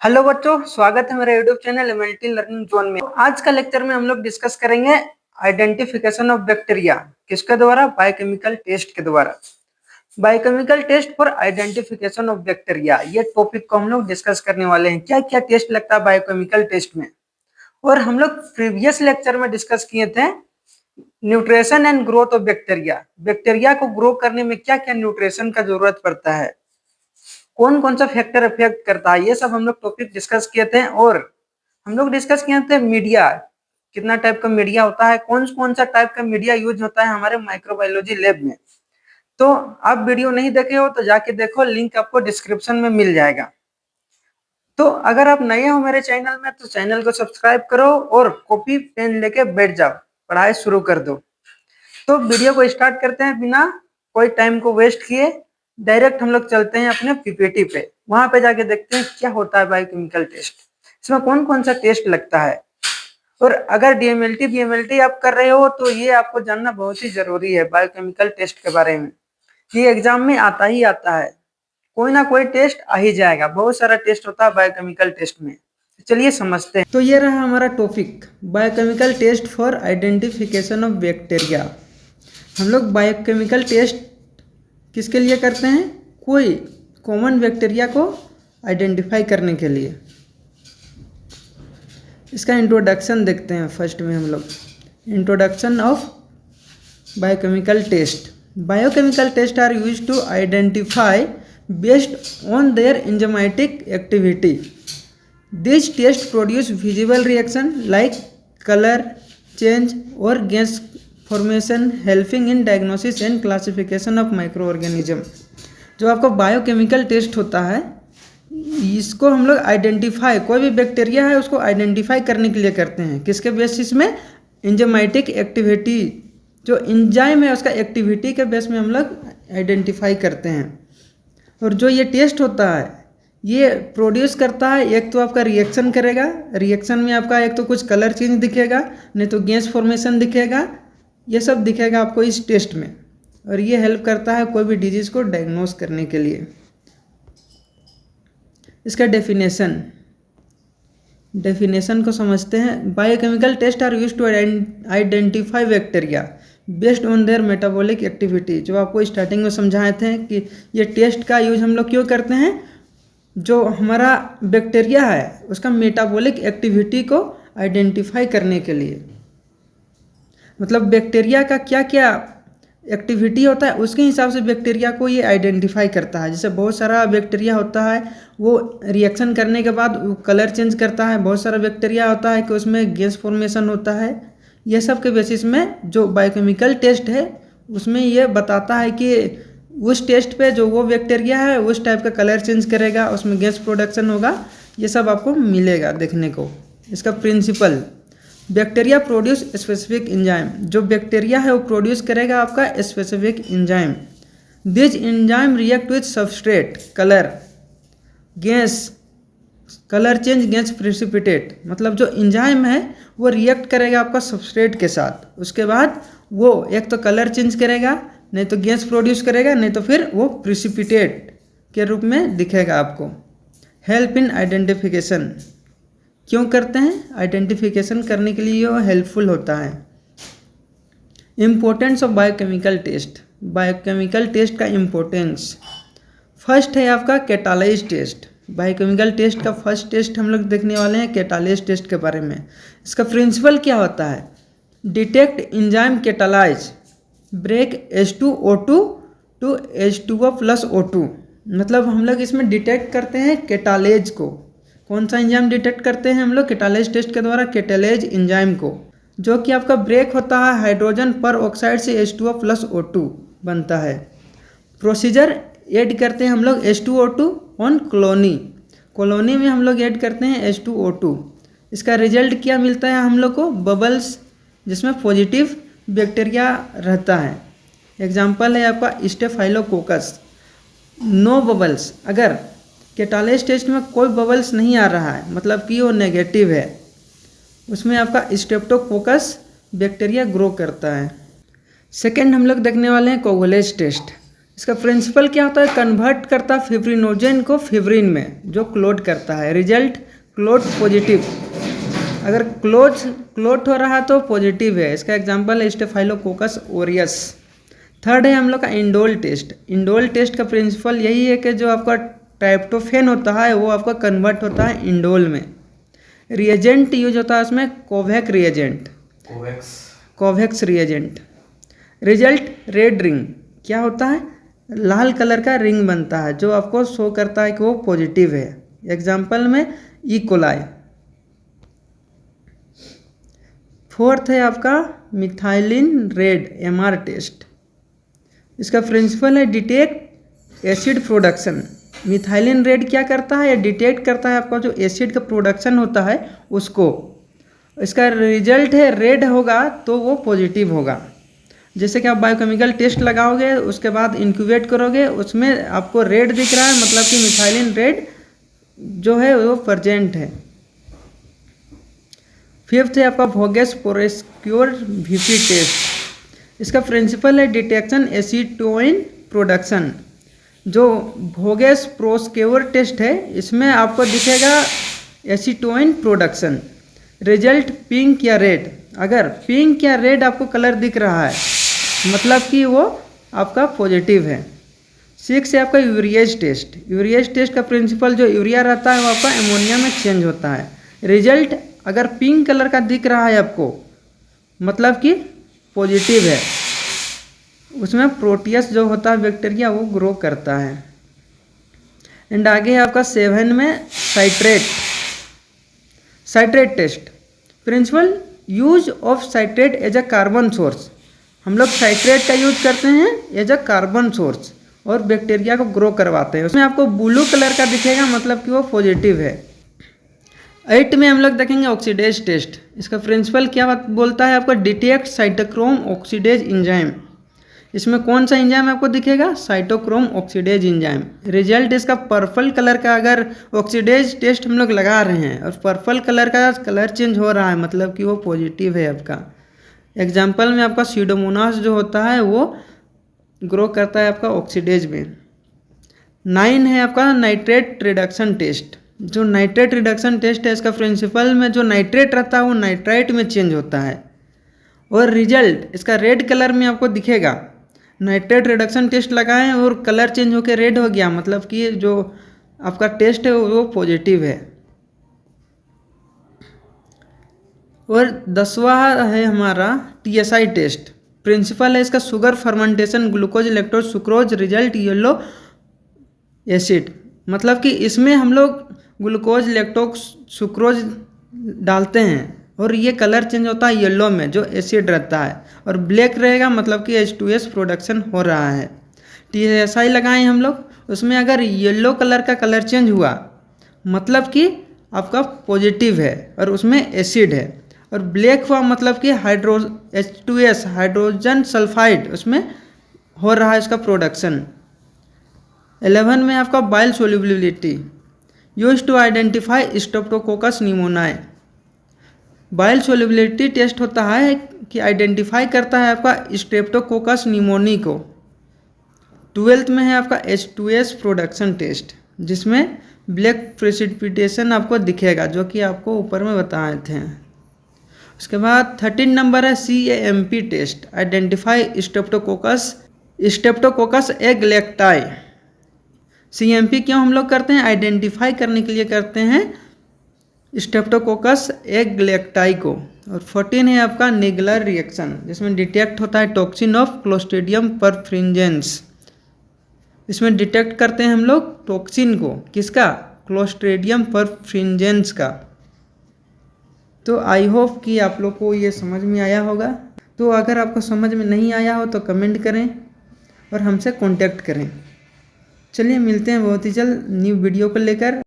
Hello बच्चों, स्वागत है मेरे YouTube channel MLT learning zone में। आज का लेक्चर में हम लोग डिस्कस करेंगे आइडेंटिफिकेशन ऑफ बैक्टीरिया। किसके द्वारा? बायोकेमिकल टेस्ट के द्वारा। Biochemical test for identification of bacteria, ये टॉपिक को हम लोग डिस्कस करने वाले हैं। क्या क्या टेस्ट लगता है बायोकेमिकल टेस्ट में। और हम लोग प्रीवियस लेक्चर में डिस्कस किए थे nutrition and growth of bacteria. Bacteria को ग्रो करने में क्या क्या न्यूट्रिशन का जरूरत पड़ता है, कौन कौन सा फैक्टर इफेक्ट करता है, ये सब हम लोग टॉपिक डिस्कस किए थे। और हम लोग डिस्कस किए थे मीडिया, कितना टाइप का मीडिया होता है, कौन कौन सा टाइप का मीडिया यूज होता है हमारे माइक्रोबायोलॉजी लैब में। तो आप वीडियो नहीं देखे हो तो जाके देखो, लिंक आपको डिस्क्रिप्शन में मिल जाएगा। तो अगर आप नए हो मेरे चैनल में तो चैनल को सब्सक्राइब करो और कॉपी पेन लेके बैठ जाओ, पढ़ाई शुरू कर दो। तो वीडियो को स्टार्ट करते हैं बिना कोई टाइम को वेस्ट किए। डायरेक्ट हम लोग चलते हैं अपने पीपीटी पे, वहां पे जाके देखते हैं क्या होता है बायोकेमिकल टेस्ट, इसमें कौन कौन सा टेस्ट लगता है। और अगर डीएमएलटी बीएमएलटी आप कर रहे हो तो ये आपको जानना बहुत ही जरूरी है बायोकेमिकल टेस्ट के बारे में। ये एग्जाम में आता ही आता है, कोई ना कोई टेस्ट आ ही जाएगा। बहुत सारा टेस्ट होता है बायोकेमिकल टेस्ट में। चलिए समझते हैं। तो ये रहा हमारा topic, biochemical test for identification of bacteria. हम लोग बायोकेमिकल टेस्ट किसके लिए करते हैं? कोई कॉमन बैक्टीरिया को आइडेंटिफाई करने के लिए। इसका इंट्रोडक्शन देखते हैं। फर्स्ट में हम लोग introduction of biochemical test. Biochemical test are used to identify based on their enzymatic activity. This test produce visible reaction like colour change और gas formation, helping in diagnosis and classification of micro organism. जो आपका biochemical test होता है, इसको हम लोग identify, कोई भी बैक्टीरिया है उसको आइडेंटिफाई करने के लिए करते हैं। किसके बेसिस में? एंजाइमेटिक एक्टिविटी, जो एंजाइम है उसका एक्टिविटी के बेस में हम लोग आइडेंटिफाई करते हैं। और जो ये टेस्ट होता है ये प्रोड्यूस करता है, एक तो आपका रिएक्शन करेगा, रिएक्शन में आपका एक तो कुछ कलर चेंज दिखेगा, नहीं तो गैस फॉर्मेशन दिखेगा, ये सब दिखेगा आपको इस टेस्ट में। और ये हेल्प करता है कोई भी डिजीज़ को डायग्नोस करने के लिए। इसका डेफिनेशन को समझते हैं। Biochemical test are used to identify bacteria based on their metabolic activity. जो आपको स्टार्टिंग में समझाए थे कि ये टेस्ट का यूज हम लोग क्यों करते हैं, जो हमारा बैक्टीरिया है उसका मेटाबॉलिक एक्टिविटी को आइडेंटिफाई करने के लिए। मतलब बैक्टीरिया का क्या क्या एक्टिविटी होता है उसके हिसाब से बैक्टीरिया को ये आइडेंटिफाई करता है। जैसे बहुत सारा बैक्टीरिया होता है वो रिएक्शन करने के बाद कलर चेंज करता है, बहुत सारा बैक्टीरिया होता है कि उसमें गैस फॉर्मेशन होता है। ये सब के बेसिस में जो बायोकेमिकल टेस्ट है उसमें ये बताता है कि उस टेस्ट पे जो वो बैक्टीरिया है उस टाइप का कलर चेंज करेगा, उसमें गैस प्रोडक्शन होगा, ये सब आपको मिलेगा देखने को। इसका principle, bacteria produce specific enzyme. जो बैक्टीरिया है वो प्रोड्यूस करेगा आपका specific enzyme. This enzyme react with substrate, colour, gas, colour change, gas precipitate. मतलब जो एंजाइम है वो रिएक्ट करेगा आपका सबस्ट्रेट के साथ, उसके बाद वो एक तो कलर चेंज करेगा, नहीं तो गैस प्रोड्यूस करेगा, नहीं तो फिर वो प्रेसिपिटेट के रूप में दिखेगा आपको। हेल्प इन आइडेंटिफिकेशन, क्यों करते हैं? आइडेंटिफिकेशन करने के लिए वो हेल्पफुल होता है। Importance of biochemical test. Biochemical test का इम्पोर्टेंस, फर्स्ट है आपका कैटालाइज टेस्ट। बायोकेमिकल टेस्ट का फर्स्ट टेस्ट हम लोग देखने वाले हैं कैटालाइज टेस्ट के बारे में। इसका प्रिंसिपल क्या होता है? Detect enzyme catalase break H2O2 to H2O plus O2। मतलब हम लोग इसमें डिटेक्ट करते हैं कैटालेज को। कौन सा एंजाइम डिटेक्ट करते हैं हम लोग कैटालेज टेस्ट के द्वारा? कैटालेज एंजाइम को, जो कि आपका ब्रेक होता है हाइड्रोजन पर ऑक्साइड से H2O प्लस O2 बनता है। प्रोसीजर, ऐड करते हैं हम लोग H2O2 ऑन कॉलोनी, कॉलोनी में हम लोग ऐड करते हैं H2O2। इसका रिजल्ट क्या मिलता है हम लोग को? बबल्स, जिसमें पॉजिटिव बैक्टीरिया रहता है। एग्जाम्पल है आपका स्टेफाइलोकोकस, नो बबल्स। अगर कैटालाइज टेस्ट में कोई बबल्स नहीं आ रहा है मतलब कि वो नेगेटिव है, उसमें आपका स्ट्रेप्टोकोकस बैक्टीरिया ग्रो करता है। सेकेंड हम लोग देखने वाले हैं कोगुलेज टेस्ट। इसका प्रिंसिपल क्या होता है, कन्वर्ट करता है फिब्रिनोजेन को फिब्रिन में, जो क्लोट करता है। रिजल्ट क्लोट पॉजिटिव, अगर क्लोट हो रहा तो पॉजिटिव है। इसका एग्जांपल है स्टेफाइलोकोकस ओरियस। थर्ड है हम लोग का इंडोल टेस्ट। इंडोल टेस्ट का प्रिंसिपल यही है कि जो आपका ट्राइप्टोफेन होता है वो आपका कन्वर्ट होता है इंडोल में। रिएजेंट यूज होता है उसमें Covax reagent, Covax reagent. Result red ring, क्या होता है, लाल कलर का रिंग बनता है जो आपको शो करता है कि वो पॉजिटिव है। एग्जाम्पल में ई कोलाई। फोर्थ है आपका मिथाइलिन रेड एमआर टेस्ट। इसका प्रिंसिपल है detect acid production. Methylene red क्या करता है, डिटेक्ट करता है आपका जो एसिड का प्रोडक्शन होता है उसको। इसका रिजल्ट है रेड होगा तो वो पॉजिटिव होगा। जैसे कि आप बायोकेमिकल टेस्ट लगाओगे उसके बाद इंक्यूबेट करोगे, उसमें आपको रेड दिख रहा है, मतलब कि मिथाइलिन रेड जो है वो प्रेजेंट है। फिफ्थ है आपका वोगेस प्रोस्क्योर वीपी टेस्ट। इसका प्रिंसिपल है डिटेक्शन एसीटोइन प्रोडक्शन। जो वोगेस प्रोस्क्योर टेस्ट है इसमें आपको दिखेगा एसीटोइन प्रोडक्शन। रिजल्ट पिंक या रेड, अगर पिंक या रेड आपको कलर दिख रहा है मतलब कि वो आपका पॉजिटिव है। सिक्स है आपका यूरिएज टेस्ट। यूरिएज टेस्ट का प्रिंसिपल जो यूरिया रहता है वो आपका एमोनिया में चेंज होता है। रिजल्ट अगर पिंक कलर का दिख रहा है आपको मतलब कि पॉजिटिव है, उसमें प्रोटियस जो होता है बैक्टीरिया वो ग्रो करता है। एंड आगे है आपका 7 में citrate test. Principle use of citrate as a carbon source. हम लोग साइट्रेट का यूज करते हैं एज अ कार्बन सोर्स और बैक्टीरिया को ग्रो करवाते हैं। उसमें आपको ब्लू कलर का दिखेगा मतलब कि वो पॉजिटिव है। 8 में हम लोग देखेंगे ऑक्सीडेज टेस्ट। इसका प्रिंसिपल क्या बोलता है आपको, डिटेक्ट साइटोक्रोम ऑक्सीडेज इंजाइम। इसमें कौन सा इंजाइम आपको दिखेगा, साइटोक्रोम ऑक्सीडेज इंजाइम। रिजल्ट इसका पर्पल कलर का, अगर ऑक्सीडेज टेस्ट हम लोग लगा रहे हैं और पर्पल कलर का कलर चेंज हो रहा है मतलब कि वो पॉजिटिव है आपका। एग्जाम्पल में आपका सीडोमोनास जो होता है वो ग्रो करता है आपका ऑक्सीडेज में। 9 है आपका नाइट्रेट रिडक्शन टेस्ट। जो नाइट्रेट रिडक्शन टेस्ट है इसका प्रिंसिपल में जो नाइट्रेट रहता है वो नाइट्राइट में चेंज होता है और रिजल्ट इसका रेड कलर में आपको दिखेगा। नाइट्रेट रिडक्शन टेस्ट लगाएं और कलर चेंज होकर रेड हो गया मतलब कि जो आपका टेस्ट है वो पॉजिटिव है। और 10वां है हमारा टीएसआई टेस्ट। प्रिंसिपल है इसका sugar fermentation glucose lactose sucrose. Result yellow acid, मतलब कि इसमें हम लोग ग्लूकोज लैक्टोज सुक्रोज डालते हैं और ये कलर चेंज होता है येलो में जो एसिड रहता है, और ब्लैक रहेगा मतलब कि H2S प्रोडक्शन हो रहा है। TSI लगाएं हम लोग, उसमें अगर येलो कलर का कलर चेंज हुआ मतलब कि आपका पॉजिटिव है और उसमें एसिड है, और ब्लैक हुआ मतलब कि H2S हाइड्रोजन सल्फाइड उसमें हो रहा है इसका प्रोडक्शन। 11 में आपका bile solubility use to identify streptococcus pneumoniae. Bile solubility test होता है कि आइडेंटिफाई करता है आपका स्ट्रेप्टोकोकस निमोनी को। 12th में है आपका H2S प्रोडक्शन टेस्ट जिसमें ब्लैक प्रेसिपिटेशन आपको दिखेगा जो कि आपको ऊपर में बताए थे। उसके बाद 13 नंबर है CAMP test, identify streptococcus agalactiae. CMP क्यों हम लोग करते हैं, आइडेंटिफाई करने के लिए करते हैं स्ट्रेप्टोकोकस एग्लेक्टाई को। और 14 है आपका निगलर रिएक्शन जिसमें डिटेक्ट होता है टॉक्सिन ऑफ क्लोस्ट्रीडियम परफ्रिंजेंस। इसमें डिटेक्ट करते हैं हम लोग टॉक्सिन को, किसका, क्लोस्ट्रीडियम परफ्रिंजेंस का। तो आई होप कि आप लोग को ये समझ में आया होगा। तो अगर आपको समझ में नहीं आया हो तो कमेंट करें और हमसे कांटेक्ट करें। चलिए मिलते हैं बहुत ही जल्द न्यू वीडियो को लेकर।